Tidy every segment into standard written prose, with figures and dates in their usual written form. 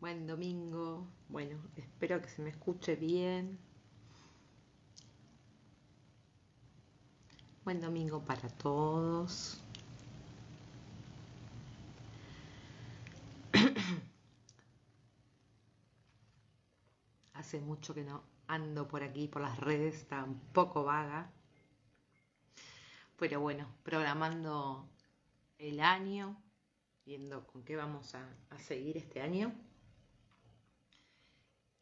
Buen domingo. Bueno, espero que se me escuche bien. Buen domingo para todos. Hace mucho que no ando por aquí, por las redes, está un poco vaga. Pero bueno, programando el año, viendo con qué vamos a seguir este año.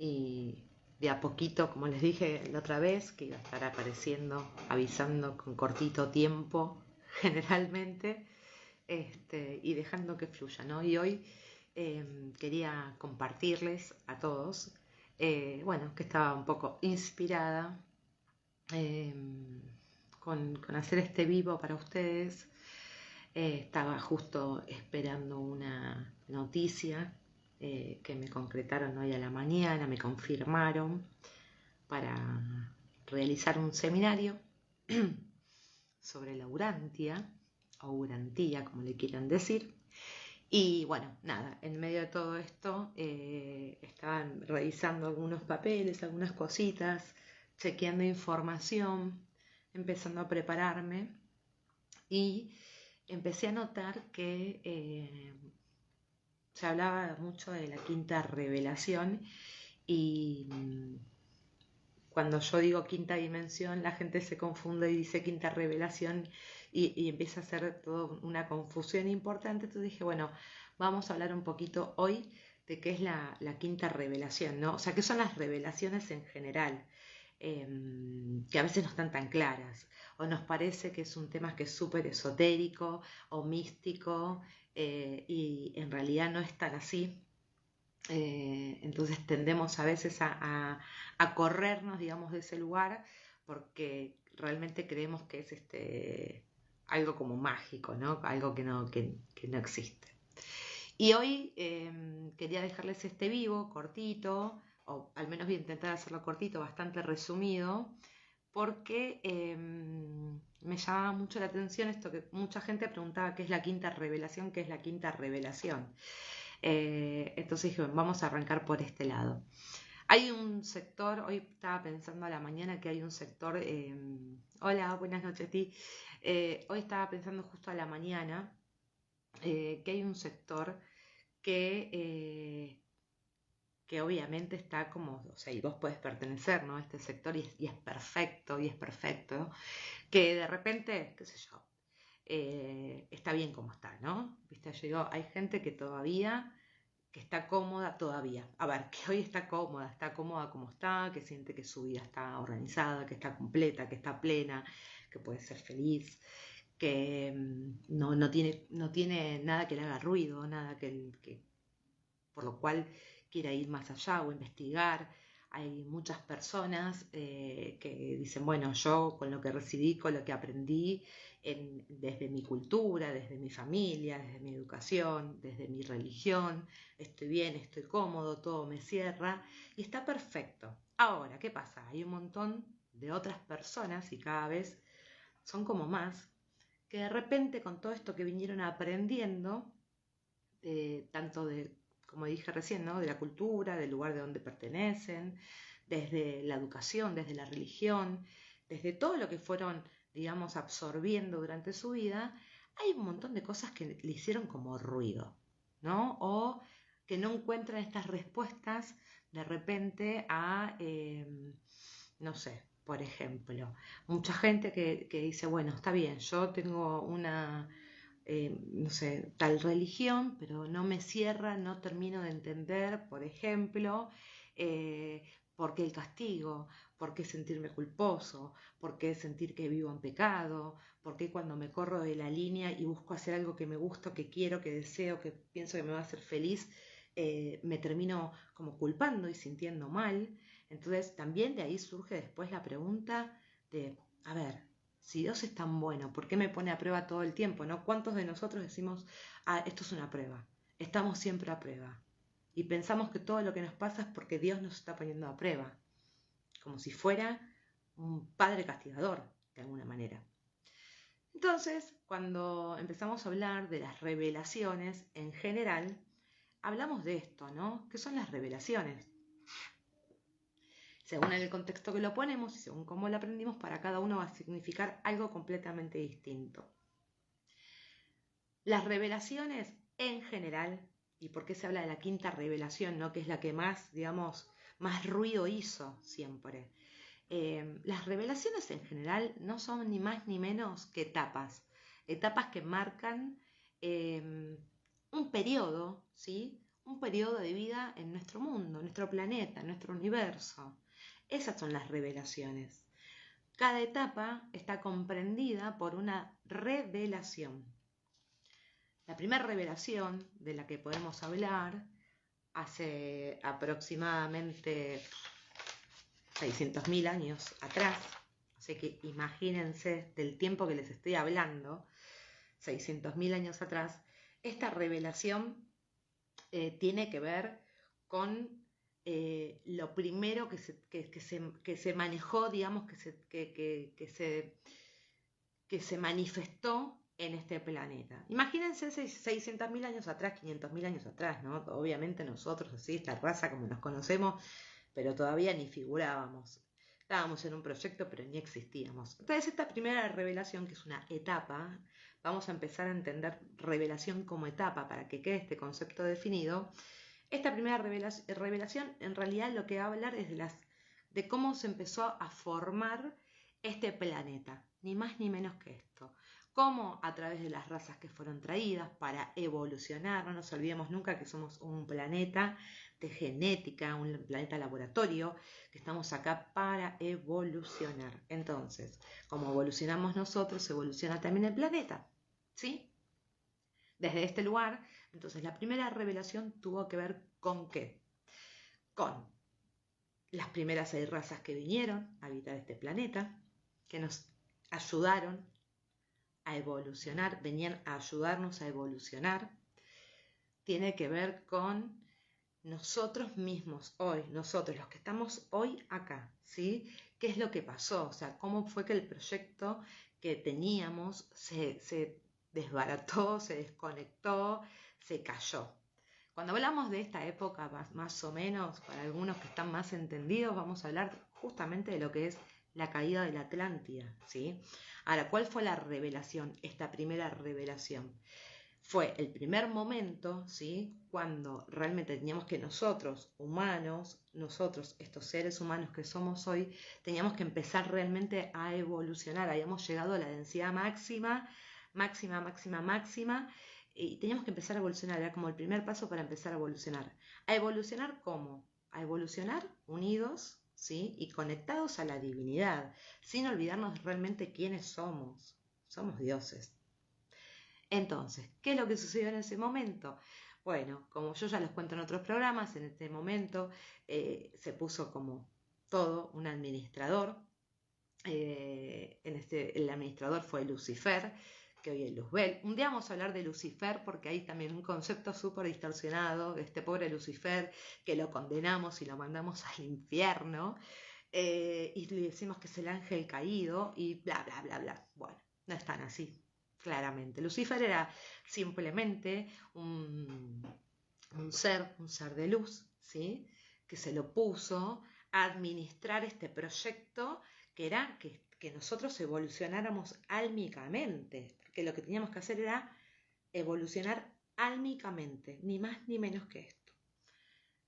Y de a poquito, como les dije la otra vez, que iba a estar apareciendo, avisando con cortito tiempo, generalmente, y dejando que fluya, ¿no? Y hoy quería compartirles a todos, bueno, que estaba un poco inspirada eh, con hacer este vivo para ustedes. Estaba justo esperando una noticia que me concretaron hoy a la mañana, me confirmaron para realizar un seminario sobre la urantia, o urantía, como le quieran decir. Y bueno, nada, en medio de todo esto estaban revisando algunos papeles, algunas cositas, chequeando información, empezando a prepararme y empecé a notar que se hablaba mucho de la quinta revelación y cuando yo digo quinta dimensión, la gente se confunde y dice quinta revelación y empieza a hacer toda una confusión importante. Entonces dije, bueno, vamos a hablar un poquito hoy de qué es la quinta revelación, ¿no? O sea, qué son las revelaciones en general, que a veces no están tan claras, o nos parece que es un tema que es súper esotérico o místico, y en realidad no es tan así. Entonces tendemos a veces a corrernos, digamos, de ese lugar porque realmente creemos que es algo como mágico, ¿no? Algo que no existe. Y hoy quería dejarles este vivo, cortito, o al menos voy a intentar hacerlo cortito, bastante resumido, porque me llamaba mucho la atención esto que mucha gente preguntaba qué es la quinta revelación, qué es la quinta revelación. Entonces dije, bueno, vamos a arrancar por este lado. Hay un sector, hoy estaba pensando a la mañana que hay un sector, hola, buenas noches a ti. Hoy estaba pensando justo a la mañana que hay un sector que obviamente está como, o sea, y vos podés pertenecer, ¿no? A este sector y es perfecto, ¿no? Que de repente, qué sé yo, está bien como está, ¿no? Viste, yo digo, hay gente que todavía que está cómoda todavía. A ver, que hoy está cómoda como está, que siente que su vida está organizada, que está completa, que está plena, que puede ser feliz, que no tiene nada que le haga ruido, nada que por lo cual quiera ir más allá o investigar. Hay muchas personas que dicen, bueno, yo con lo que recibí, con lo que aprendí desde mi cultura, desde mi familia, desde mi educación, desde mi religión, estoy bien, estoy cómodo, todo me cierra y está perfecto. Ahora, ¿qué pasa? Hay un montón de otras personas y cada vez son como más, que de repente con todo esto que vinieron aprendiendo, tanto de, como dije recién, ¿no? De la cultura, del lugar de donde pertenecen, desde la educación, desde la religión, desde todo lo que fueron, digamos, absorbiendo durante su vida, hay un montón de cosas que le hicieron como ruido, ¿no? O que no encuentran estas respuestas de repente no sé, por ejemplo, mucha gente que dice, bueno, está bien, yo tengo una no sé, tal religión, pero no me cierra, no termino de entender, por ejemplo, por qué el castigo, por qué sentirme culposo, por qué sentir que vivo en pecado, por qué cuando me corro de la línea y busco hacer algo que me gusta, que quiero, que deseo, que pienso que me va a hacer feliz, me termino como culpando y sintiendo mal. Entonces también de ahí surge después la pregunta de, a ver, si Dios es tan bueno, ¿por qué me pone a prueba todo el tiempo? ¿No? ¿Cuántos de nosotros decimos, esto es una prueba? Estamos siempre a prueba. Y pensamos que todo lo que nos pasa es porque Dios nos está poniendo a prueba, como si fuera un padre castigador, de alguna manera. Entonces, cuando empezamos a hablar de las revelaciones en general, hablamos de esto, ¿no? ¿Qué son las revelaciones? Según el contexto que lo ponemos y según cómo lo aprendimos, para cada uno va a significar algo completamente distinto. Las revelaciones en general, y por qué se habla de la quinta revelación, ¿no? Que es la que más, digamos, más ruido hizo siempre. Las revelaciones en general no son ni más ni menos que etapas que marcan un periodo, ¿sí? Un periodo de vida en nuestro mundo, en nuestro planeta, en nuestro universo. Esas son las revelaciones. Cada etapa está comprendida por una revelación. La primera revelación de la que podemos hablar hace aproximadamente 600.000 años atrás, así que imagínense del tiempo que les estoy hablando, 600.000 años atrás, esta revelación tiene que ver con lo primero que se manejó, digamos, que se manifestó en este planeta. Imagínense 600.000 años atrás, 500.000 años atrás, ¿no? Obviamente nosotros, así, esta raza como nos conocemos, pero todavía ni figurábamos. Estábamos en un proyecto, pero ni existíamos. Entonces, esta primera revelación, que es una etapa, vamos a empezar a entender revelación como etapa para que quede este concepto definido. Esta primera revelación, en realidad, lo que va a hablar es de cómo se empezó a formar este planeta, ni más ni menos que esto. Cómo a través de las razas que fueron traídas para evolucionar, no nos olvidemos nunca que somos un planeta de genética, un planeta laboratorio, que estamos acá para evolucionar. Entonces, como evolucionamos nosotros, evoluciona también el planeta, ¿sí? Desde este lugar, entonces la primera revelación tuvo que ver con ¿qué? Con las primeras 6 razas que vinieron a habitar este planeta, que nos ayudaron a evolucionar, venían a ayudarnos a evolucionar. Tiene que ver con nosotros mismos hoy, nosotros los que estamos hoy acá, ¿sí? ¿Qué es lo que pasó? O sea, cómo fue que el proyecto que teníamos se desbarató, se desconectó, se cayó. Cuando hablamos de esta época, más o menos, para algunos que están más entendidos, vamos a hablar justamente de lo que es la caída de la Atlántida, ¿sí? Ahora, ¿cuál fue la revelación? Esta primera revelación fue el primer momento, ¿sí? Cuando realmente teníamos que nosotros, humanos, nosotros, estos seres humanos que somos hoy, teníamos que empezar realmente a evolucionar. Habíamos llegado a la densidad máxima, y teníamos que empezar a evolucionar. Era como el primer paso para empezar a evolucionar. ¿A evolucionar cómo? A evolucionar unidos, ¿sí? Y conectados a la divinidad, sin olvidarnos realmente quiénes somos. Somos dioses. Entonces, ¿qué es lo que sucedió en ese momento? Bueno, como yo ya les cuento en otros programas, en este momento se puso como todo un administrador. El administrador fue Lucifer, que hoy es Luzbel. Un día vamos a hablar de Lucifer porque hay también un concepto súper distorsionado de este pobre Lucifer que lo condenamos y lo mandamos al infierno y le decimos que es el ángel caído y bla, bla, bla, bla. Bueno, no es tan así, claramente. Lucifer era simplemente un ser de luz, ¿sí? Que se lo puso a administrar este proyecto que era que nosotros evolucionáramos álmicamente, porque lo que teníamos que hacer era evolucionar álmicamente, ni más ni menos que esto.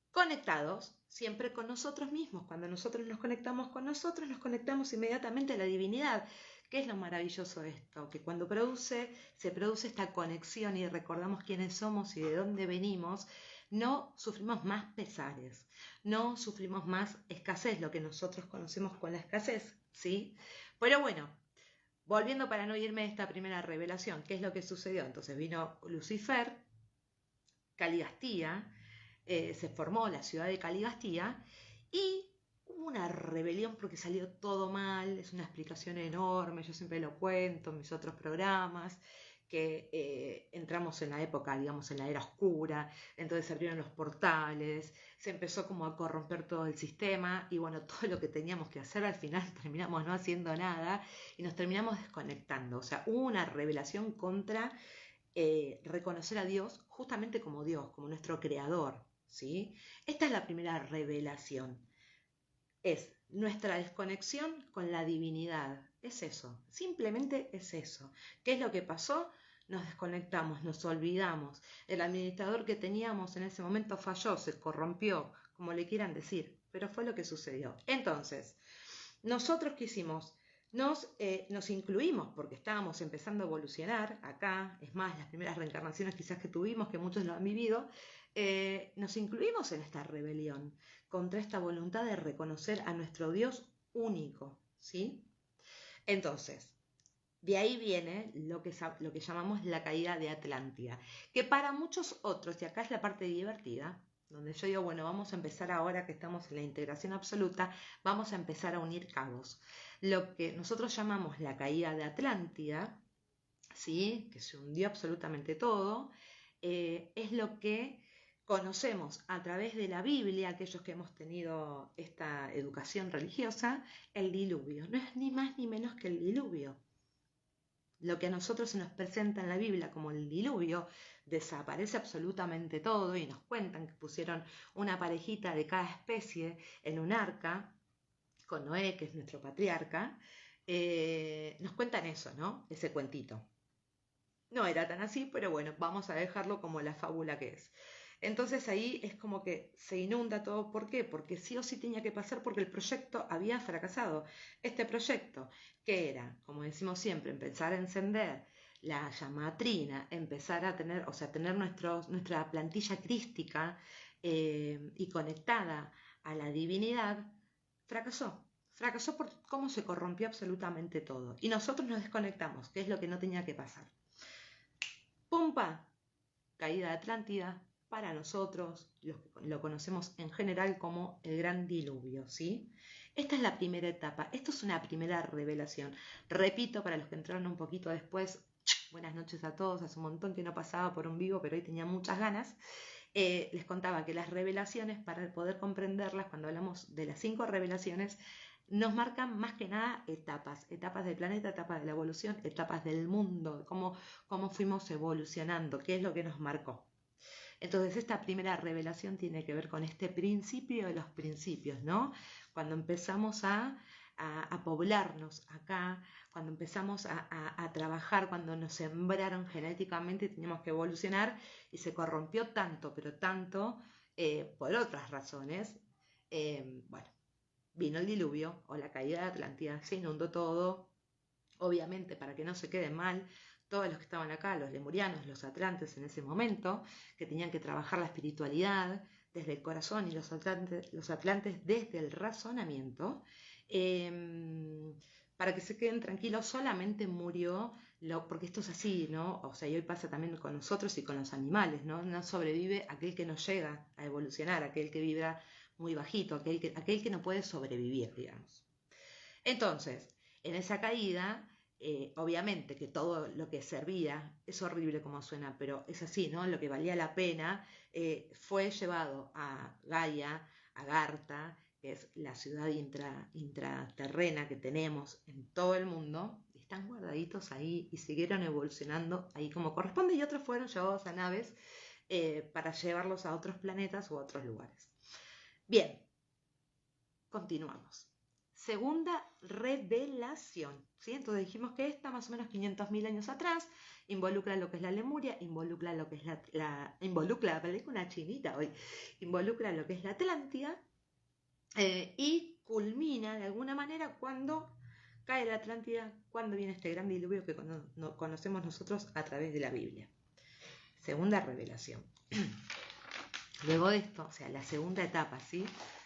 Conectados siempre con nosotros mismos. Cuando nosotros nos conectamos con nosotros, nos conectamos inmediatamente a la divinidad. ¿Qué es lo maravilloso de esto? Que cuando se produce esta conexión y recordamos quiénes somos y de dónde venimos, no sufrimos más pesares, no sufrimos más escasez, lo que nosotros conocemos con la escasez, ¿sí? Pero bueno, volviendo para no irme de esta primera revelación, ¿qué es lo que sucedió? Entonces vino Lucifer, Caligastía, se formó la ciudad de Caligastía y hubo una rebelión porque salió todo mal, es una explicación enorme, yo siempre lo cuento en mis otros programas, que entramos en la época, digamos, en la era oscura, entonces se abrieron los portales, se empezó como a corromper todo el sistema y bueno, todo lo que teníamos que hacer al final terminamos no haciendo nada y nos terminamos desconectando, o sea, hubo una rebelión contra reconocer a Dios justamente como Dios, como nuestro creador, ¿sí? Esta es la primera revelación. Es nuestra desconexión con la divinidad. Es eso, simplemente es eso. ¿Qué es lo que pasó? Nos desconectamos, nos olvidamos. El administrador que teníamos en ese momento falló, se corrompió, como le quieran decir, pero fue lo que sucedió. Entonces, nosotros ¿qué hicimos? Nos incluimos porque estábamos empezando a evolucionar acá, es más, las primeras reencarnaciones quizás que tuvimos, que muchos lo han vivido, nos incluimos en esta rebelión contra esta voluntad de reconocer a nuestro Dios único, ¿sí? Entonces, de ahí viene lo que llamamos la caída de Atlántida, que para muchos otros, y acá es la parte divertida, donde yo digo, bueno, vamos a empezar ahora que estamos en la integración absoluta, vamos a empezar a unir cabos. Lo que nosotros llamamos la caída de Atlántida, ¿sí? Que se hundió absolutamente todo, es lo que conocemos a través de la Biblia, aquellos que hemos tenido esta educación religiosa, el diluvio. No es ni más ni menos que el diluvio. Lo que a nosotros se nos presenta en la Biblia como el diluvio, desaparece absolutamente todo y nos cuentan que pusieron una parejita de cada especie en un arca, con Noé, que es nuestro patriarca, nos cuentan eso, ¿no? Ese cuentito. No era tan así, pero bueno, vamos a dejarlo como la fábula que es. Entonces ahí es como que se inunda todo. ¿Por qué? Porque sí o sí tenía que pasar porque el proyecto había fracasado. Este proyecto, que era, como decimos siempre, empezar a encender la llamatrina, empezar a tener, o sea, tener nuestra plantilla crística y conectada a la divinidad, fracasó. Fracasó por cómo se corrompió absolutamente todo. Y nosotros nos desconectamos, que es lo que no tenía que pasar. ¡Pumpa! Caída de Atlántida, para nosotros, lo conocemos en general como el gran diluvio, ¿sí? Esta es la primera etapa, esto es una primera revelación. Repito, para los que entraron un poquito después, buenas noches a todos, hace un montón que no pasaba por un vivo, pero hoy tenía muchas ganas. Les contaba que las revelaciones, para poder comprenderlas, cuando hablamos de las 5 revelaciones, nos marcan más que nada etapas del planeta, etapas de la evolución, etapas del mundo, cómo fuimos evolucionando, qué es lo que nos marcó. Entonces esta primera revelación tiene que ver con este principio de los principios, ¿no? Cuando empezamos a poblarnos acá, cuando empezamos a trabajar, cuando nos sembraron genéticamente, teníamos que evolucionar y se corrompió tanto, pero tanto, por otras razones, bueno, vino el diluvio o la caída de Atlántida, se inundó todo, obviamente para que no se quede mal, todos los que estaban acá, los lemurianos, los atlantes en ese momento, que tenían que trabajar la espiritualidad desde el corazón y los atlantes desde el razonamiento, para que se queden tranquilos, solamente murió, porque esto es así, ¿no? O sea, y hoy pasa también con nosotros y con los animales, ¿no? No sobrevive aquel que no llega a evolucionar, aquel que vibra muy bajito, aquel que no puede sobrevivir, digamos. Entonces, en esa caída, obviamente que todo lo que servía, es horrible como suena, pero es así, ¿no? Lo que valía la pena fue llevado a Gaia, a Garta, que es la ciudad intraterrena que tenemos en todo el mundo, están guardaditos ahí y siguieron evolucionando ahí como corresponde, y otros fueron llevados a naves para llevarlos a otros planetas u otros lugares. Bien, continuamos. Segunda revelación, ¿sí? Entonces dijimos que esta, más o menos 500.000 años atrás, involucra lo que es la Lemuria, involucra lo que es involucra una chinita hoy, involucra lo que es la Atlántida y culmina de alguna manera cuando cae la Atlántida, cuando viene este gran diluvio que conocemos nosotros a través de la Biblia. Segunda revelación. Luego de esto, o sea, la segunda etapa, ¿sí?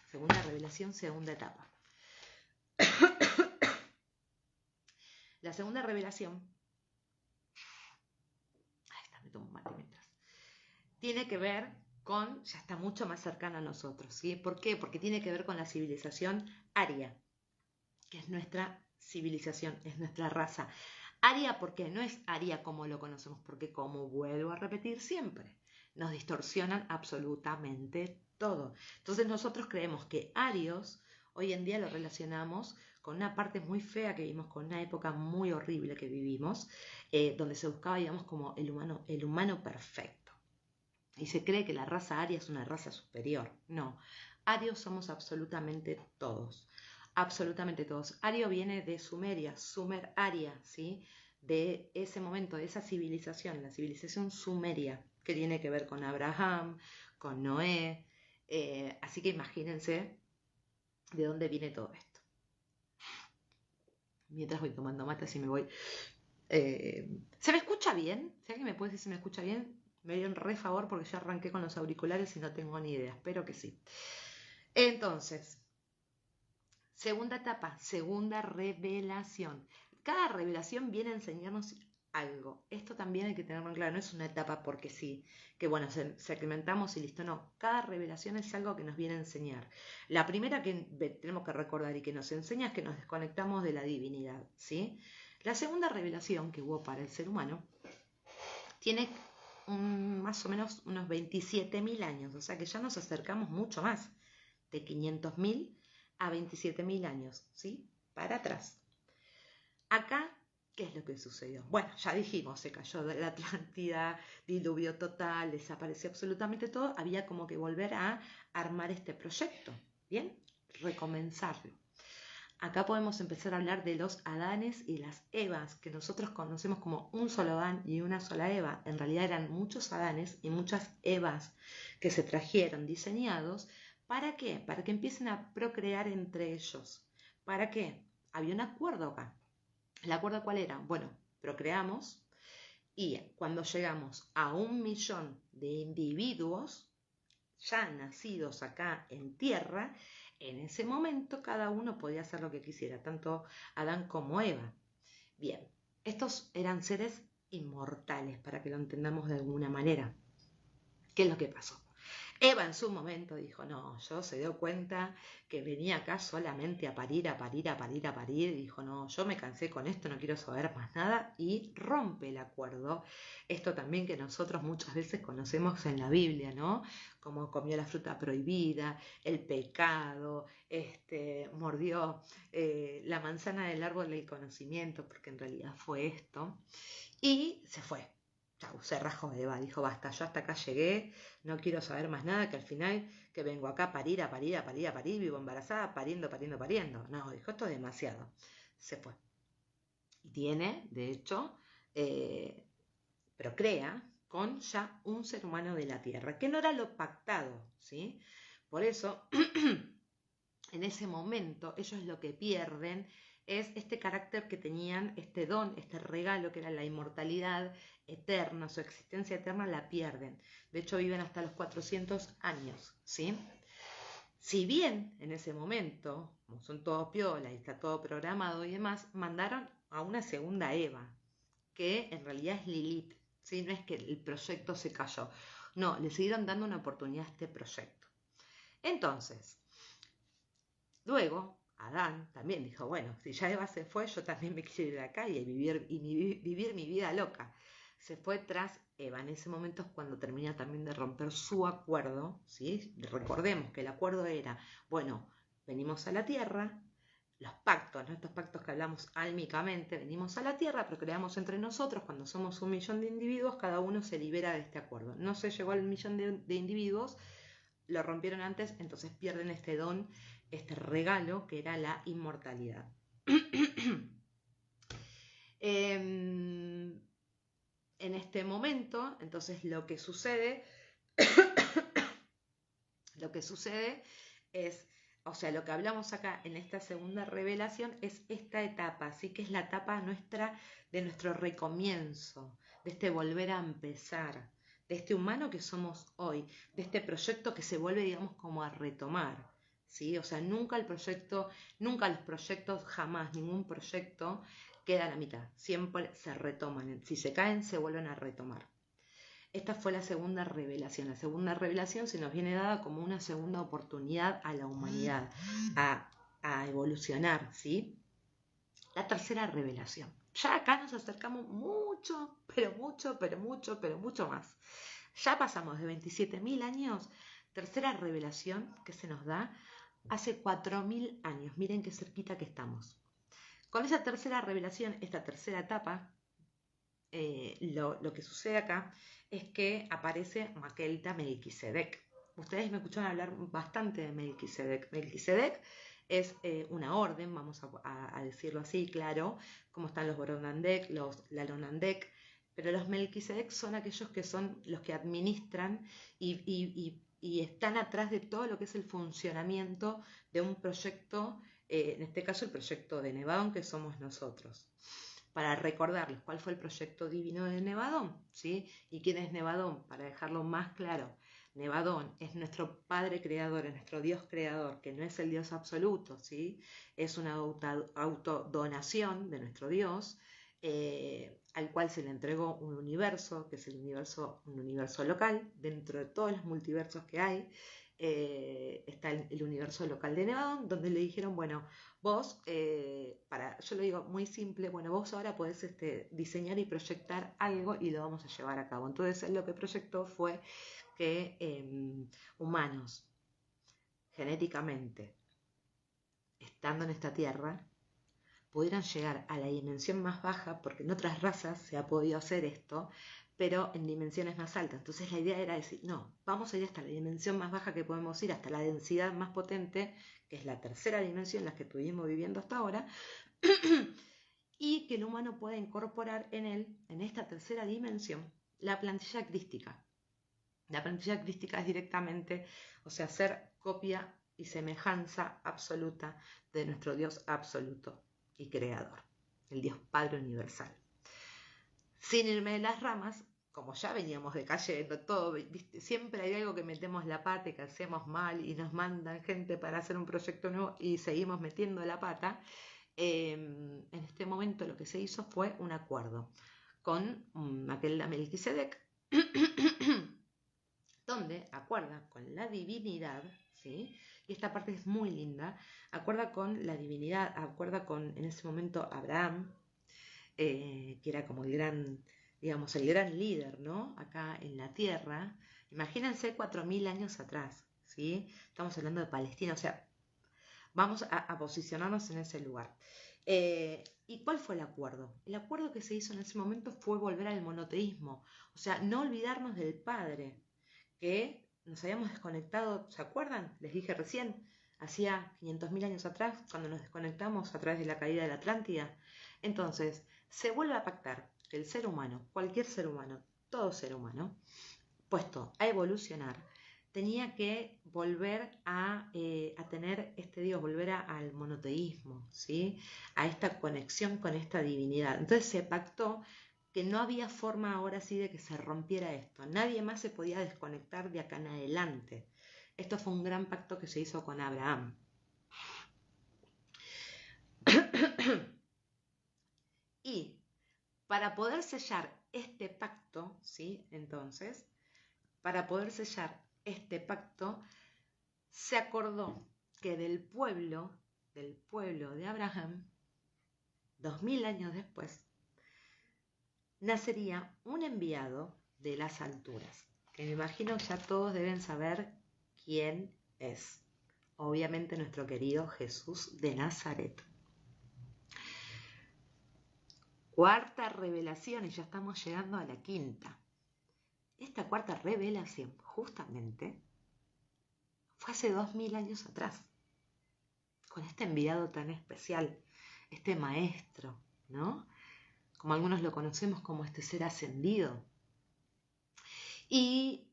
Segunda revelación, segunda etapa. La segunda revelación, me tomo un mate mientras, tiene que ver con, ya está mucho más cercana a nosotros, ¿sí? ¿Por qué? Porque tiene que ver con la civilización aria, que es nuestra civilización, es nuestra raza. Aria, porque no es aria como lo conocemos, porque como vuelvo a repetir siempre, nos distorsionan absolutamente todo. Entonces nosotros creemos que arios, hoy en día lo relacionamos con una parte muy fea que vivimos, con una época muy horrible que vivimos, donde se buscaba, digamos, como el humano perfecto. Y se cree que la raza aria es una raza superior. No, arios somos absolutamente todos. Absolutamente todos. Ario viene de Sumeria, Sumer Aria, ¿sí? De ese momento, de esa civilización, la civilización sumeria, que tiene que ver con Abraham, con Noé. Así que imagínense de dónde viene todo esto. Mientras voy tomando mate, así me voy. ¿Se me escucha bien? Si alguien me puede decir si me escucha bien, me dio un re favor porque ya arranqué con los auriculares y no tengo ni idea. Espero que sí. Entonces, segunda etapa, segunda revelación. Cada revelación viene a enseñarnos algo. Esto también hay que tenerlo en claro. No es una etapa porque sí, que bueno, segmentamos y listo. No, cada revelación es algo que nos viene a enseñar. La primera que tenemos que recordar y que nos enseña es que nos desconectamos de la divinidad, ¿sí? La segunda revelación que hubo para el ser humano tiene más o menos unos 27.000 años, o sea que ya nos acercamos mucho más, de 500.000 a 27.000 años, ¿sí? Para atrás. Acá, ¿qué es lo que sucedió? Bueno, ya dijimos, se cayó de la Atlántida, diluvio total, desapareció absolutamente todo, había como que volver a armar este proyecto, ¿bien? Recomenzarlo. Acá podemos empezar a hablar de los Adanes y las Evas, que nosotros conocemos como un solo Adán y una sola Eva. En realidad eran muchos Adanes y muchas Evas que se trajeron diseñados. ¿Para qué? Para que empiecen a procrear entre ellos. ¿Para qué? Había un acuerdo acá. ¿El acuerdo cuál era? Bueno, procreamos y cuando llegamos a 1.000.000 de individuos ya nacidos acá en tierra, en ese momento cada uno podía hacer lo que quisiera, tanto Adán como Eva. Bien, estos eran seres inmortales, para que lo entendamos de alguna manera. ¿Qué es lo que pasó? Eva en su momento dijo, no, yo se dio cuenta que venía acá solamente a parir, a parir, a parir, a parir. Y dijo, no, yo me cansé con esto, no quiero saber más nada. Y rompe el acuerdo. Esto también que nosotros muchas veces conocemos en la Biblia, ¿no? Como comió la fruta prohibida, el pecado, mordió la manzana del árbol del conocimiento, porque en realidad fue esto. Y se fue. Chau, se rajó Eva, dijo, basta, yo hasta acá llegué, no quiero saber más nada, que al final que vengo acá a parir, a parir, a parir, a parir, vivo embarazada, pariendo, pariendo, pariendo. No, dijo, esto es demasiado. Se fue. Y tiene, de hecho, procrea con ya un ser humano de la tierra, que no era lo pactado, ¿sí? Por eso, en ese momento, ellos lo que pierden es este carácter que tenían, este don, este regalo que era la inmortalidad eterna, su existencia eterna la pierden. De hecho viven hasta los 400 años, ¿sí? Si bien en ese momento, como son todos piolas y está todo programado y demás, mandaron a una segunda Eva, que en realidad es Lilith, ¿sí? No es que el proyecto se cayó, no, le siguieron dando una oportunidad a este proyecto. Entonces, luego, Adán también dijo, bueno, si ya Eva se fue, yo también me quiero ir de acá y vivir mi vida loca. Se fue tras Eva. En ese momento es cuando termina también de romper su acuerdo, ¿sí? Recordemos que el acuerdo era, bueno, venimos a la tierra, los pactos, ¿no? Estos pactos que hablamos álmicamente, venimos a la tierra, procreamos entre nosotros, cuando somos 1.000.000 de individuos, cada uno se libera de este acuerdo. No se llegó al 1.000.000 de individuos, lo rompieron antes, entonces pierden este don, este regalo que era la inmortalidad. En este momento, entonces lo que sucede es, o sea, lo que hablamos acá en esta segunda revelación es esta etapa, así que es la etapa nuestra de nuestro recomienzo, de este volver a empezar, de este humano que somos hoy, de este proyecto que se vuelve, digamos, como a retomar, ¿sí? O sea, nunca los proyectos, jamás, ningún proyecto queda a la mitad, siempre se retoman, si se caen, se vuelven a retomar. Esta fue la segunda revelación. La segunda revelación se nos viene dada como una segunda oportunidad a la humanidad, a evolucionar, ¿sí? La tercera revelación. Ya acá nos acercamos mucho, pero mucho, pero mucho, pero mucho más. Ya pasamos de 27.000 años. Tercera revelación que se nos da hace 4.000 años. Miren qué cerquita que estamos. Con esa tercera revelación, esta tercera etapa, lo que sucede acá es que aparece Maquelta Melquisedec. Ustedes me escucharon hablar bastante de Melquisedec. Melquisedec es una orden, vamos a decirlo así, claro, como están los Boronandek, los Lalonandek, pero los Melquisedec son aquellos que son los que administran y están atrás de todo lo que es el funcionamiento de un proyecto, en este caso el proyecto de Nevadón, que somos nosotros. Para recordarles cuál fue el proyecto divino de Nevadón, ¿sí? ¿Y quién es Nevadón? Para dejarlo más claro, Nevadón es nuestro Padre Creador, es nuestro Dios Creador, que no es el Dios absoluto, ¿sí? Es una autodonación de nuestro Dios, al cual se le entregó un universo, que es un universo local, dentro de todos los multiversos que hay, está el universo local de Nevadón, donde le dijeron, bueno, vos, yo lo digo muy simple, bueno, vos ahora podés diseñar y proyectar algo y lo vamos a llevar a cabo. Entonces él lo que proyectó fue que humanos, genéticamente, estando en esta tierra, pudieran llegar a la dimensión más baja, porque en otras razas se ha podido hacer esto, pero en dimensiones más altas. Entonces la idea era decir, no, vamos a ir hasta la dimensión más baja que podemos ir, hasta la densidad más potente, que es la tercera dimensión, la que estuvimos viviendo hasta ahora, y que el humano pueda incorporar en él, en esta tercera dimensión, la plantilla crística. La plantilla crística es directamente, o sea, ser copia y semejanza absoluta de nuestro Dios absoluto y creador, el Dios Padre Universal. Sin irme de las ramas, como ya veníamos decayendo todo, ¿viste? Siempre hay algo que metemos la pata y que hacemos mal y nos mandan gente para hacer un proyecto nuevo y seguimos metiendo la pata. En este momento lo que se hizo fue un acuerdo con Maquelta Melquisedec, donde acuerda con la divinidad, ¿sí? Y esta parte es muy linda, acuerda con la divinidad, acuerda con en ese momento Abraham, que era como el gran, digamos, el gran líder, ¿no? Acá en la tierra. Imagínense 4000 años atrás, ¿sí? Estamos hablando de Palestina, o sea, vamos a posicionarnos en ese lugar. ¿Y cuál fue el acuerdo? El acuerdo que se hizo en ese momento fue volver al monoteísmo, o sea, no olvidarnos del Padre, que nos habíamos desconectado, ¿se acuerdan? Les dije recién, hacía 500.000 años atrás, cuando nos desconectamos a través de la caída de la Atlántida. Entonces, se vuelve a pactar que el ser humano, cualquier ser humano, todo ser humano, puesto a evolucionar, tenía que volver a tener este Dios, volver al monoteísmo, ¿sí? A esta conexión con esta divinidad. Entonces se pactó que no había forma ahora sí de que se rompiera esto. Nadie más se podía desconectar de acá en adelante. Esto fue un gran pacto que se hizo con Abraham. Y para poder sellar este pacto, ¿sí? Entonces, para poder sellar este pacto, se acordó que del pueblo de Abraham, 2000 años después, nacería un enviado de las alturas, que me imagino ya todos deben saber quién es. Obviamente nuestro querido Jesús de Nazaret. Cuarta revelación, y ya estamos llegando a la quinta. Esta cuarta revelación, justamente, fue hace 2000 años atrás, con este enviado tan especial, este maestro, ¿no? Como algunos lo conocemos como este ser ascendido. ¿Y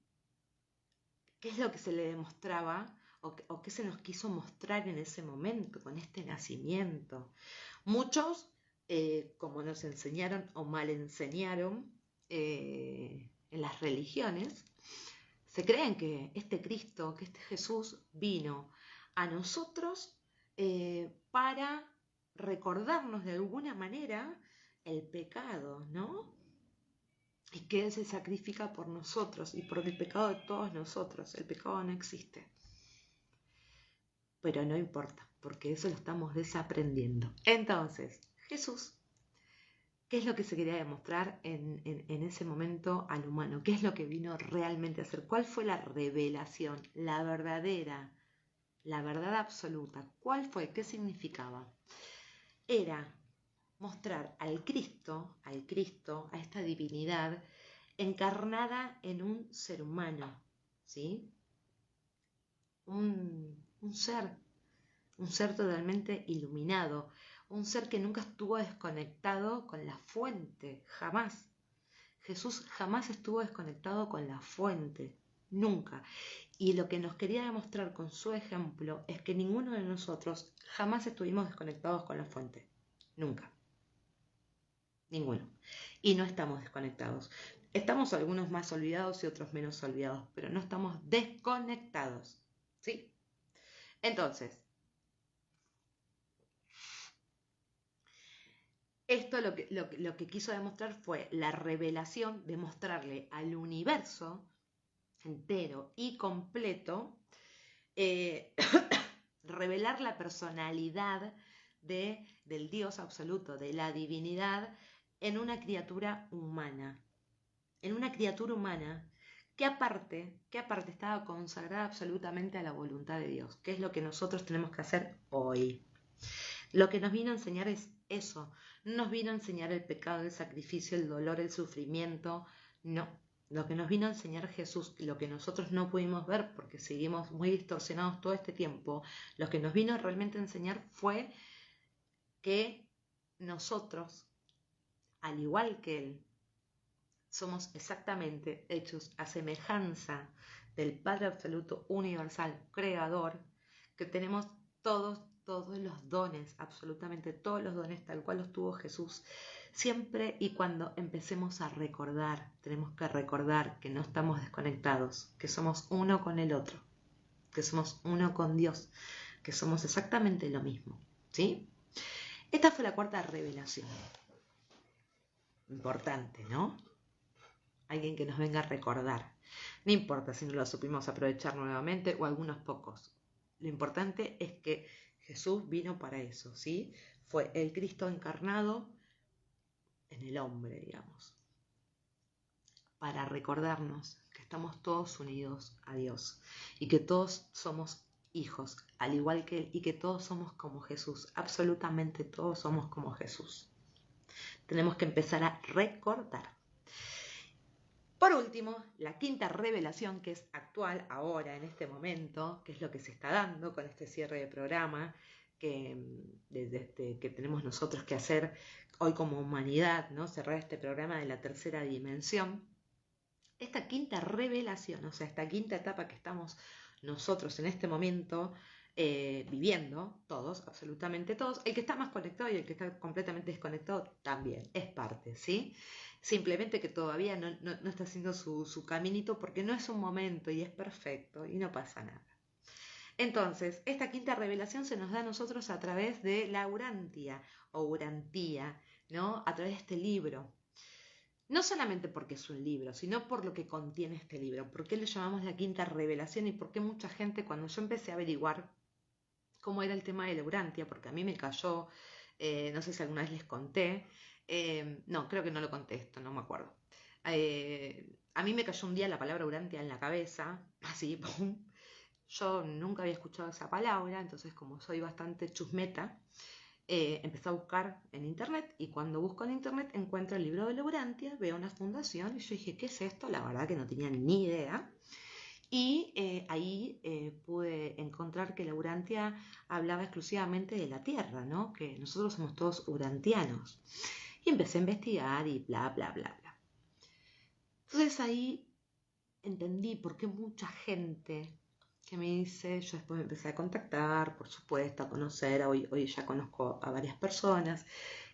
qué es lo que se le demostraba o qué se nos quiso mostrar en ese momento con este nacimiento? Muchos, como nos enseñaron o mal enseñaron en las religiones, se creen que este Cristo, que este Jesús vino a nosotros para recordarnos de alguna manera el pecado, ¿no? Y que Él se sacrifica por nosotros y por el pecado de todos nosotros. El pecado no existe. Pero no importa, porque eso lo estamos desaprendiendo. Entonces, Jesús, ¿qué es lo que se quería demostrar en ese momento al humano? ¿Qué es lo que vino realmente a hacer? ¿Cuál fue la revelación, la verdadera, la verdad absoluta? ¿Cuál fue? ¿Qué significaba? Era mostrar al Cristo, a esta divinidad encarnada en un ser humano, ¿sí? Un ser totalmente iluminado, un ser que nunca estuvo desconectado con la fuente, jamás. Jesús jamás estuvo desconectado con la fuente, nunca. Y lo que nos quería demostrar con su ejemplo es que ninguno de nosotros jamás estuvimos desconectados con la fuente, nunca. Ninguno. Y no estamos desconectados. Estamos algunos más olvidados y otros menos olvidados, pero no estamos desconectados, ¿sí? Entonces, esto lo que quiso demostrar fue la revelación de mostrarle al universo entero y completo, revelar la personalidad del Dios absoluto, de la divinidad, en una criatura humana. En una criatura humana que aparte estaba consagrada absolutamente a la voluntad de Dios, que es lo que nosotros tenemos que hacer hoy. Lo que nos vino a enseñar es eso. No nos vino a enseñar el pecado, el sacrificio, el dolor, el sufrimiento. No. Lo que nos vino a enseñar Jesús, lo que nosotros no pudimos ver porque seguimos muy distorsionados todo este tiempo, lo que nos vino realmente a enseñar fue que nosotros, al igual que Él, somos exactamente hechos a semejanza del Padre Absoluto, Universal, Creador, que tenemos todos los dones, absolutamente todos los dones tal cual los tuvo Jesús. Siempre y cuando empecemos a recordar, tenemos que recordar que no estamos desconectados, que somos uno con el otro, que somos uno con Dios, que somos exactamente lo mismo, ¿sí? Esta fue la cuarta revelación. Importante, ¿no? Alguien que nos venga a recordar. No importa si no lo supimos aprovechar nuevamente o algunos pocos. Lo importante es que Jesús vino para eso, ¿sí? Fue el Cristo encarnado en el hombre, digamos, para recordarnos que estamos todos unidos a Dios y que todos somos hijos, al igual que Él, y que todos somos como Jesús, absolutamente todos somos como Jesús. Tenemos que empezar a recordar. Por último, la quinta revelación, que es actual ahora, en este momento, que es lo que se está dando con este cierre de programa que tenemos nosotros que hacer hoy como humanidad, ¿no? Cerrar este programa de la tercera dimensión. Esta quinta revelación, o sea, esta quinta etapa que estamos nosotros en este momento viviendo, todos, absolutamente todos, el que está más conectado y el que está completamente desconectado también, es parte, ¿sí? Simplemente que todavía no está haciendo su caminito porque no es un momento y es perfecto y no pasa nada. Entonces, esta quinta revelación se nos da a nosotros a través de la Urantia o Urantía, ¿no? A través de este libro. No solamente porque es un libro, sino por lo que contiene este libro. ¿Por qué le llamamos la quinta revelación y por qué mucha gente, cuando yo empecé a averiguar cómo era el tema de la Urantia, porque a mí me cayó, no sé si alguna vez les conté, no, creo que no lo conté esto, no me acuerdo. A mí me cayó un día la palabra Urantia en la cabeza, así, ¡pum! Yo nunca había escuchado esa palabra, entonces como soy bastante chusmeta, empecé a buscar en internet y cuando busco en internet encuentro el libro de la Urantia, veo una fundación y yo dije, ¿qué es esto? La verdad que no tenía ni idea. Y ahí pude encontrar que la Urantia hablaba exclusivamente de la Tierra, ¿no? Que nosotros somos todos urantianos. Y empecé a investigar y bla, bla, bla, bla. Entonces ahí entendí por qué mucha gente que me dice, yo después me empecé a contactar, por supuesto, a conocer, hoy ya conozco a varias personas,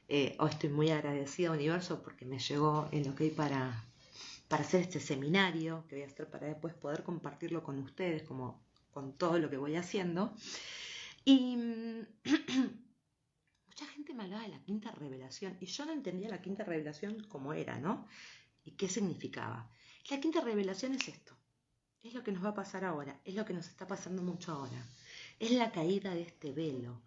hoy estoy muy agradecida a Universo porque me llegó el ok para hacer este seminario que voy a hacer para después poder compartirlo con ustedes, como con todo lo que voy haciendo. Y mucha gente me hablaba de la quinta revelación y yo no entendía la quinta revelación como era, ¿no? ¿Y qué significaba? La quinta revelación es esto. Es lo que nos va a pasar ahora, es lo que nos está pasando mucho ahora. Es la caída de este velo,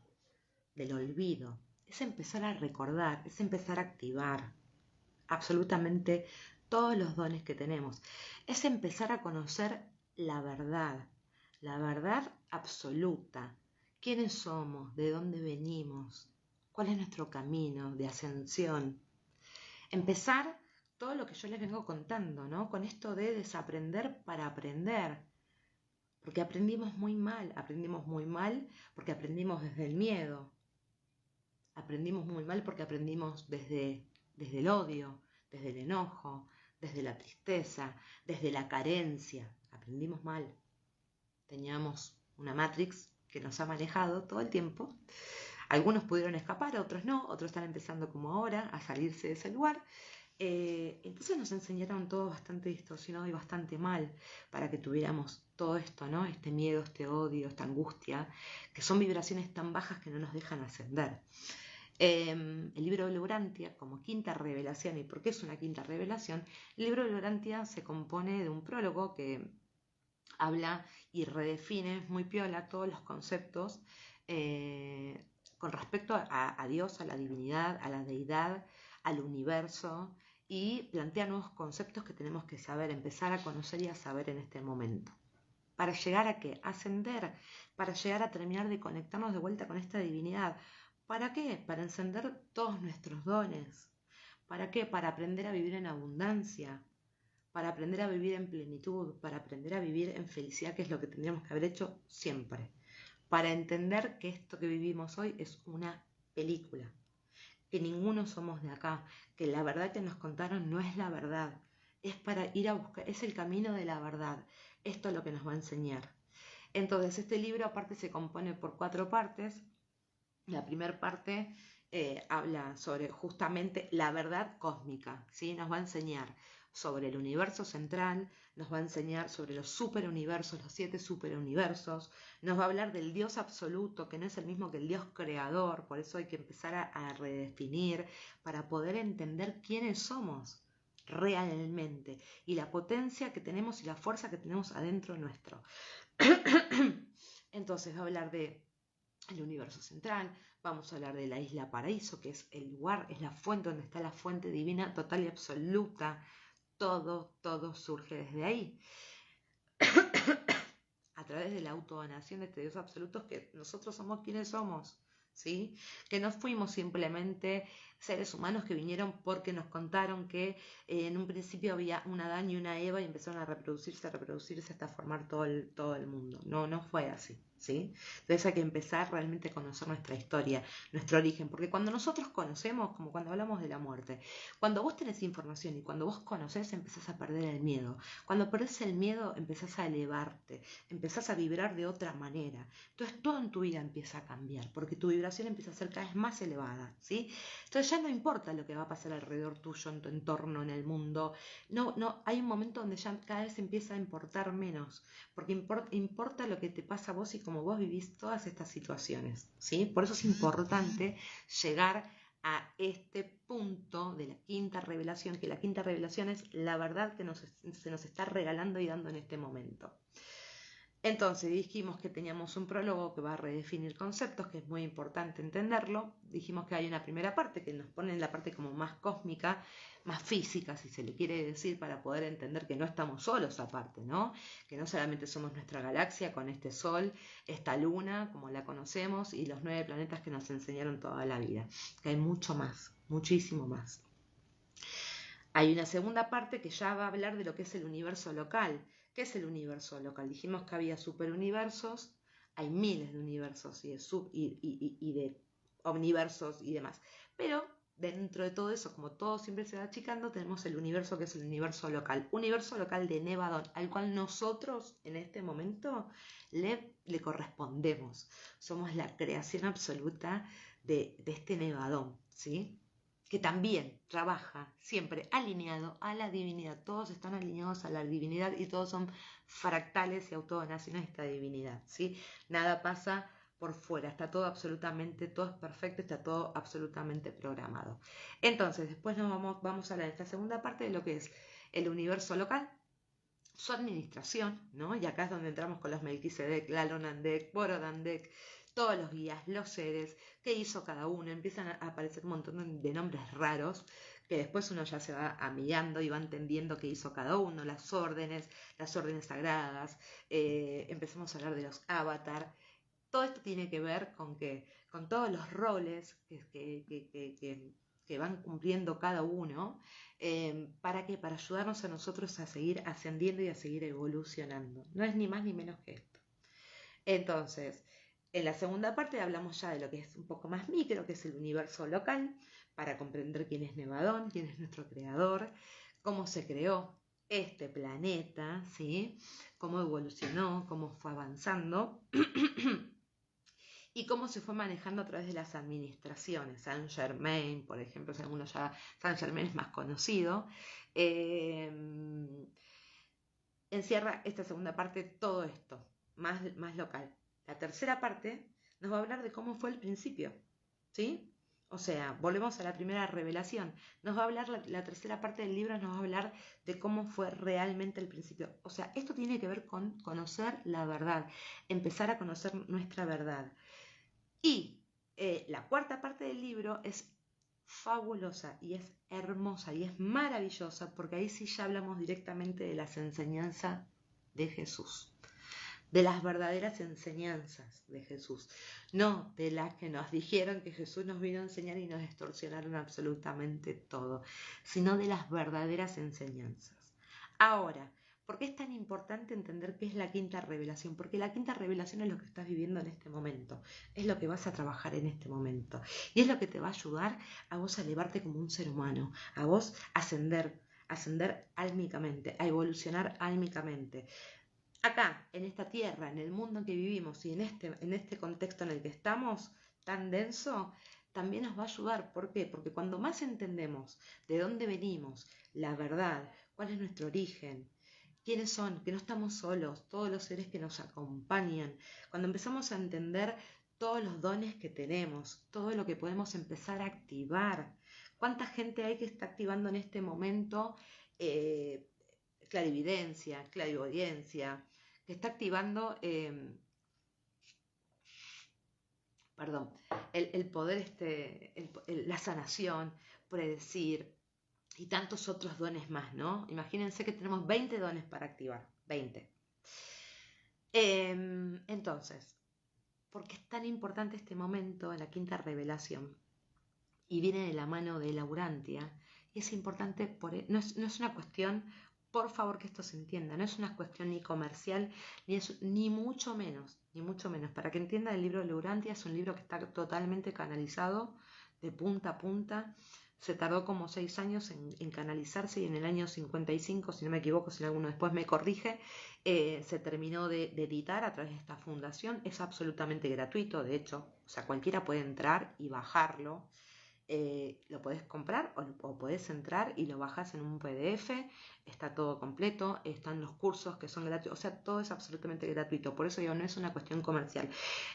del olvido. Es empezar a recordar, es empezar a activar absolutamente todos los dones que tenemos. Es empezar a conocer la verdad absoluta. ¿Quiénes somos? ¿De dónde venimos? cuál es nuestro camino de ascensión. Empezar todo lo que yo les vengo contando, ¿no? Con esto de desaprender para aprender. Porque aprendimos muy mal porque aprendimos desde el miedo. Aprendimos muy mal porque aprendimos desde el odio, desde el enojo, desde la tristeza, desde la carencia. Aprendimos mal. Teníamos una Matrix que nos ha manejado todo el tiempo. Algunos pudieron escapar, otros no, otros están empezando como ahora a salirse de ese lugar. Entonces nos enseñaron todo bastante distorsionado y bastante mal para que tuviéramos todo esto, ¿no? Este miedo, este odio, esta angustia, que son vibraciones tan bajas que no nos dejan ascender. El libro de Urantia, como quinta revelación, ¿y por qué es una quinta revelación? El libro de Urantia se compone de un prólogo que habla y redefine muy piola todos los conceptos con respecto a Dios, a la divinidad, a la deidad, al universo, y plantea nuevos conceptos que tenemos que saber, empezar a conocer y a saber en este momento. ¿Para llegar a qué? Ascender, para llegar a terminar de conectarnos de vuelta con esta divinidad. ¿Para qué? Para encender todos nuestros dones. ¿Para qué? Para aprender a vivir en abundancia, para aprender a vivir en plenitud, para aprender a vivir en felicidad, que es lo que tendríamos que haber hecho siempre. Para entender que esto que vivimos hoy es una película, que ninguno somos de acá, que la verdad que nos contaron no es la verdad, es para ir a buscar, es el camino de la verdad. Esto es lo que nos va a enseñar. Entonces, este libro aparte se compone por 4 partes. La primera parte habla sobre justamente la verdad cósmica, ¿sí? Nos va a enseñar sobre el universo central, nos va a enseñar sobre los superuniversos, los 7 superuniversos, nos va a hablar del Dios absoluto, que no es el mismo que el Dios creador, por eso hay que empezar a redefinir para poder entender quiénes somos realmente y la potencia que tenemos y la fuerza que tenemos adentro nuestro. Entonces va a hablar de el universo central, vamos a hablar de la isla Paraíso, que es el lugar, es la fuente donde está la fuente divina total y absoluta. Todo surge desde ahí. A través de la autodonación de este Dios absoluto, que nosotros somos quienes somos, ¿sí? Que no fuimos simplemente seres humanos que vinieron porque nos contaron que en un principio había un Adán y una Eva y empezaron a reproducirse hasta formar todo el mundo. No fue así, ¿sí? Entonces hay que empezar realmente a conocer nuestra historia, nuestro origen, porque cuando nosotros conocemos, como cuando hablamos de la muerte, cuando vos tenés información y cuando vos conocés, empezás a perder el miedo. Cuando perdés el miedo, empezás a elevarte, empezás a vibrar de otra manera. Entonces todo en tu vida empieza a cambiar, porque tu vibración empieza a ser cada vez más elevada, ¿sí? Entonces ya no importa lo que va a pasar alrededor tuyo, en tu entorno, en el mundo. No, hay un momento donde ya cada vez empieza a importar menos, porque importa lo que te pasa a vos y cómo vos vivís todas estas situaciones, ¿sí? Por eso es importante llegar a este punto de la quinta revelación, que la quinta revelación es la verdad que se nos está regalando y dando en este momento. Entonces dijimos que teníamos un prólogo que va a redefinir conceptos, que es muy importante entenderlo. Dijimos que hay una primera parte que nos pone en la parte como más cósmica, más física, si se le quiere decir, para poder entender que no estamos solos aparte, ¿no? Que no solamente somos nuestra galaxia con este Sol, esta Luna, como la conocemos, y los 9 planetas que nos enseñaron toda la vida. Que hay mucho más, muchísimo más. Hay una segunda parte que ya va a hablar de lo que es el universo local. ¿Qué es el universo local? Dijimos que había superuniversos, hay miles de universos y de omniversos y demás. Pero dentro de todo eso, como todo siempre se va achicando, tenemos el universo que es el universo local. Universo local de Nevadón, al cual nosotros en este momento le correspondemos. Somos la creación absoluta de este Nevadón, ¿sí? Que también trabaja siempre alineado a la divinidad. Todos están alineados a la divinidad y todos son fractales y autodonaciones de esta divinidad, ¿sí? Nada pasa por fuera, está todo absolutamente, todo es perfecto, está todo absolutamente programado. Entonces, después vamos a hablar de esta segunda parte de lo que es el universo local, su administración, ¿no? Y acá es donde entramos con los Melquisedec, Lalonandec, Borodandec, todos los guías, los seres, qué hizo cada uno, empiezan a aparecer un montón de nombres raros, que después uno ya se va amigando y va entendiendo qué hizo cada uno, las órdenes sagradas, empezamos a hablar de los avatar, todo esto tiene que ver con todos los roles que van cumpliendo cada uno, ¿para qué? Para ayudarnos a nosotros a seguir ascendiendo y a seguir evolucionando. No es ni más ni menos que esto. Entonces, en la segunda parte hablamos ya de lo que es un poco más micro, que es el universo local, para comprender quién es Nevadón, quién es nuestro creador, cómo se creó este planeta, ¿sí? Cómo evolucionó, cómo fue avanzando y cómo se fue manejando a través de las administraciones. Saint Germain, por ejemplo, si alguno ya, Saint Germain es más conocido, encierra esta segunda parte todo esto, más local. La tercera parte nos va a hablar de cómo fue el principio, ¿sí? O sea, volvemos a la primera revelación. Nos va a hablar, la tercera parte del libro nos va a hablar de cómo fue realmente el principio. O sea, esto tiene que ver con conocer la verdad, empezar a conocer nuestra verdad. Y la cuarta parte del libro es fabulosa y es hermosa y es maravillosa, porque ahí sí ya hablamos directamente de las enseñanzas de Jesús, de las verdaderas enseñanzas de Jesús, no de las que nos dijeron que Jesús nos vino a enseñar y nos distorsionaron absolutamente todo, sino de las verdaderas enseñanzas. Ahora, ¿por qué es tan importante entender qué es la quinta revelación? Porque la quinta revelación es lo que estás viviendo en este momento, es lo que vas a trabajar en este momento y es lo que te va a ayudar a vos a elevarte como un ser humano, a vos a ascender álmicamente, a evolucionar álmicamente. Acá, en esta tierra, en el mundo en que vivimos y en este contexto en el que estamos tan denso, también nos va a ayudar. ¿Por qué? Porque cuando más entendemos de dónde venimos, la verdad, cuál es nuestro origen, quiénes son, que no estamos solos, todos los seres que nos acompañan, cuando empezamos a entender todos los dones que tenemos, todo lo que podemos empezar a activar, cuánta gente hay que está activando en este momento clarividencia, clariaudiencia, que está activando el poder, la sanación, predecir y tantos otros dones más, ¿no? Imagínense que tenemos 20 dones para activar, 20. Entonces, ¿por qué es tan importante este momento en la quinta revelación? Y viene de la mano de la Urantia, y es importante, no es una cuestión, por favor que esto se entienda, no es una cuestión ni comercial, ni mucho menos, para que entienda el libro de la Urantia, es un libro que está totalmente canalizado de punta a punta, se tardó como 6 años en canalizarse y en el año 55, si no me equivoco, si alguno después me corrige, se terminó de editar a través de esta fundación, es absolutamente gratuito, de hecho, o sea, cualquiera puede entrar y bajarlo. Lo podés comprar o podés entrar y lo bajás en un PDF, está todo completo, están los cursos que son gratuitos, o sea, todo es absolutamente gratuito, por eso digo, no es una cuestión comercial,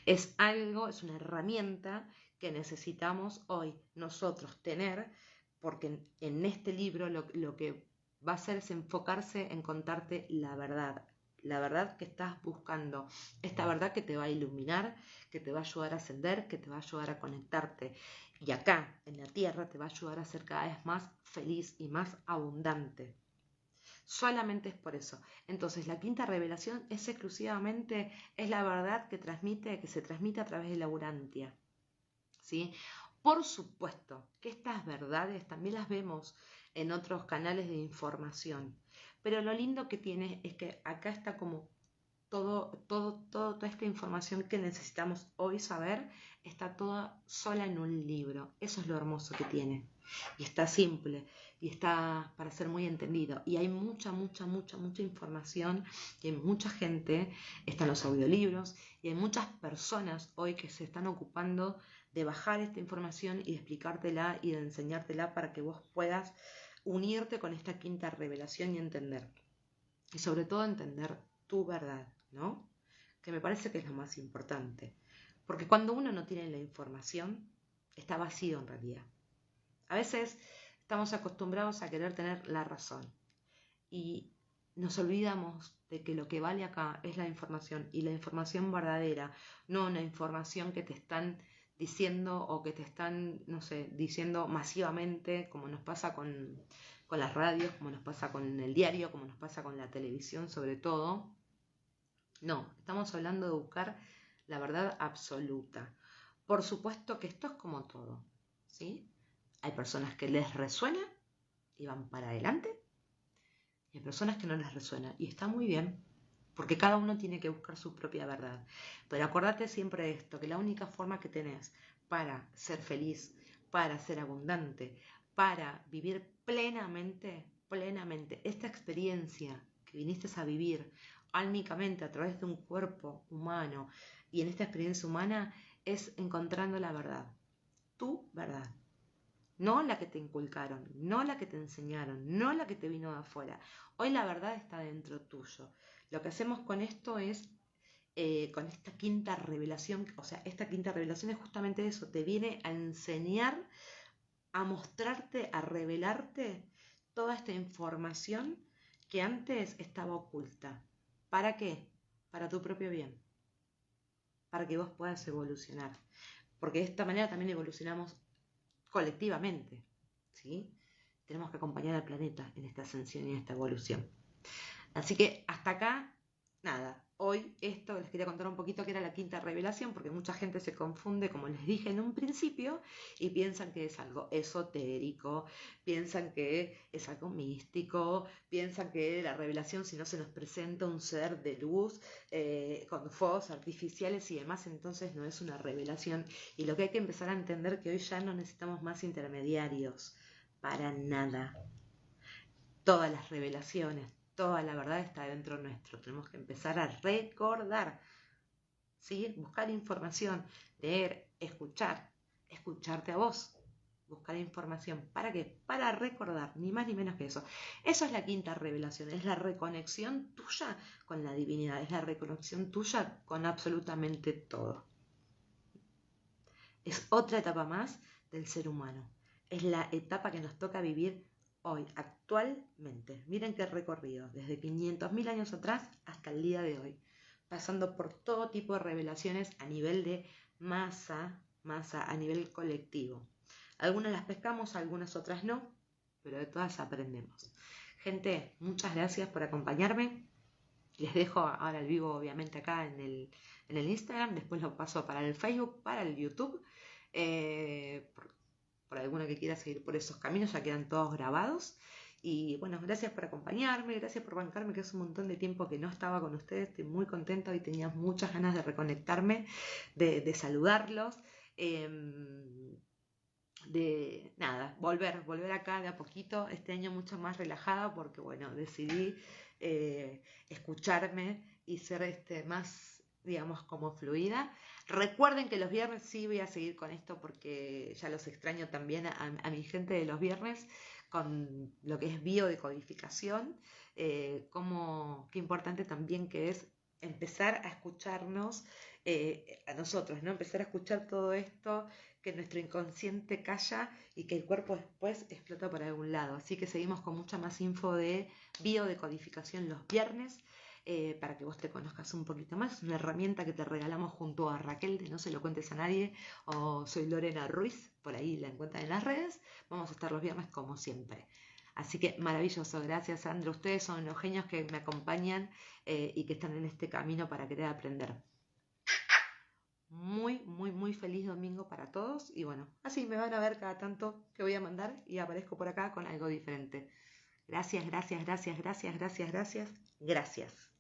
es una herramienta que necesitamos hoy nosotros tener, porque en este libro lo que va a hacer es enfocarse en contarte la verdad que estás buscando, esta verdad que te va a iluminar, que te va a ayudar a ascender, que te va a ayudar a conectarte. Y acá, en la tierra, te va a ayudar a ser cada vez más feliz y más abundante. Solamente es por eso. Entonces, la quinta revelación es exclusivamente, es la verdad que se transmite a través de la Urantia. ¿Sí? Por supuesto que estas verdades también las vemos en otros canales de información, pero lo lindo que tiene es que acá está como toda esta información que necesitamos hoy saber, está toda sola en un libro. Eso es lo hermoso que tiene. Y está simple, y está para ser muy entendido. Y hay mucha información, y hay mucha gente, están los audiolibros, y hay muchas personas hoy que se están ocupando de bajar esta información y de explicártela y de enseñártela para que vos puedas unirte con esta quinta revelación y entender. Y sobre todo entender tu verdad, ¿no? Que me parece que es lo más importante. Porque cuando uno no tiene la información, está vacío en realidad. A veces estamos acostumbrados a querer tener la razón y nos olvidamos de que lo que vale acá es la información y la información verdadera, no una información que te están diciendo o que te están, no sé, diciendo masivamente, como nos pasa con las radios, como nos pasa con el diario, como nos pasa con la televisión sobre todo. No, estamos hablando de buscar la verdad absoluta. Por supuesto que esto es como todo, ¿sí? Hay personas que les resuena y van para adelante, y hay personas que no les resuena, y está muy bien, porque cada uno tiene que buscar su propia verdad. Pero acordate siempre de esto, que la única forma que tenés para ser feliz, para ser abundante, para vivir plenamente, plenamente esta experiencia que viniste a vivir álmicamente a través de un cuerpo humano y en esta experiencia humana, es encontrando la verdad, tu verdad. No la que te inculcaron, no la que te enseñaron, no la que te vino de afuera. Hoy la verdad está dentro tuyo. Lo que hacemos con esto es, con esta quinta revelación, o sea, esta quinta revelación es justamente eso, te viene a enseñar, a mostrarte, a revelarte toda esta información que antes estaba oculta. ¿Para qué? Para tu propio bien, para que vos puedas evolucionar. Porque de esta manera también evolucionamos colectivamente, ¿sí? Tenemos que acompañar al planeta en esta ascensión y en esta evolución. Así que hasta acá, nada. Hoy esto les quería contar un poquito que era la quinta revelación, porque mucha gente se confunde, como les dije en un principio, y piensan que es algo esotérico, piensan que es algo místico, piensan que la revelación, si no se nos presenta un ser de luz, con fuegos artificiales y demás, entonces no es una revelación. Y lo que hay que empezar a entender que hoy ya no necesitamos más intermediarios, para nada. Todas las revelaciones, toda la verdad está dentro nuestro. Tenemos que empezar a recordar, ¿sí? Buscar información, leer, escuchar, escucharte a vos, buscar información. ¿Para qué? Para recordar, ni más ni menos que eso. Eso es la quinta revelación, es la reconexión tuya con la divinidad, es la reconexión tuya con absolutamente todo. Es otra etapa más del ser humano. Es la etapa que nos toca vivir hoy, actualmente. Miren qué recorrido, desde 500.000 años atrás hasta el día de hoy, pasando por todo tipo de revelaciones a nivel de masa, a nivel colectivo. Algunas las pescamos, algunas otras no, pero de todas aprendemos. Gente, muchas gracias por acompañarme. Les dejo ahora el vivo, obviamente, acá en el Instagram. Después lo paso para el Facebook, para el YouTube. Por alguna que quiera seguir por esos caminos, ya quedan todos grabados. Y bueno, gracias por acompañarme, gracias por bancarme, que es un montón de tiempo que no estaba con ustedes. Estoy muy contenta y tenía muchas ganas de reconectarme, de saludarlos. De nada, volver acá de a poquito, este año mucho más relajada porque bueno, decidí escucharme y ser más, digamos, como fluida. Recuerden que los viernes sí voy a seguir con esto porque ya los extraño también a mi gente de los viernes con lo que es biodecodificación, qué importante también que es empezar a escucharnos a nosotros, ¿no? Empezar a escuchar todo esto que nuestro inconsciente calla y que el cuerpo después explota por algún lado. Así que seguimos con mucha más info de biodecodificación los viernes para que vos te conozcas un poquito más. Es una herramienta que te regalamos junto a Raquel de No se lo cuentes a nadie, o soy Lorena Ruiz, por ahí la encuentran en las redes. Vamos a estar los viernes como siempre. Así que maravilloso, gracias Sandra. Ustedes son los genios que me acompañan y que están en este camino para querer aprender. Muy, muy, muy feliz domingo para todos. Y bueno, así me van a ver cada tanto que voy a mandar y aparezco por acá con algo diferente. Gracias, gracias, gracias, gracias, gracias, gracias, gracias.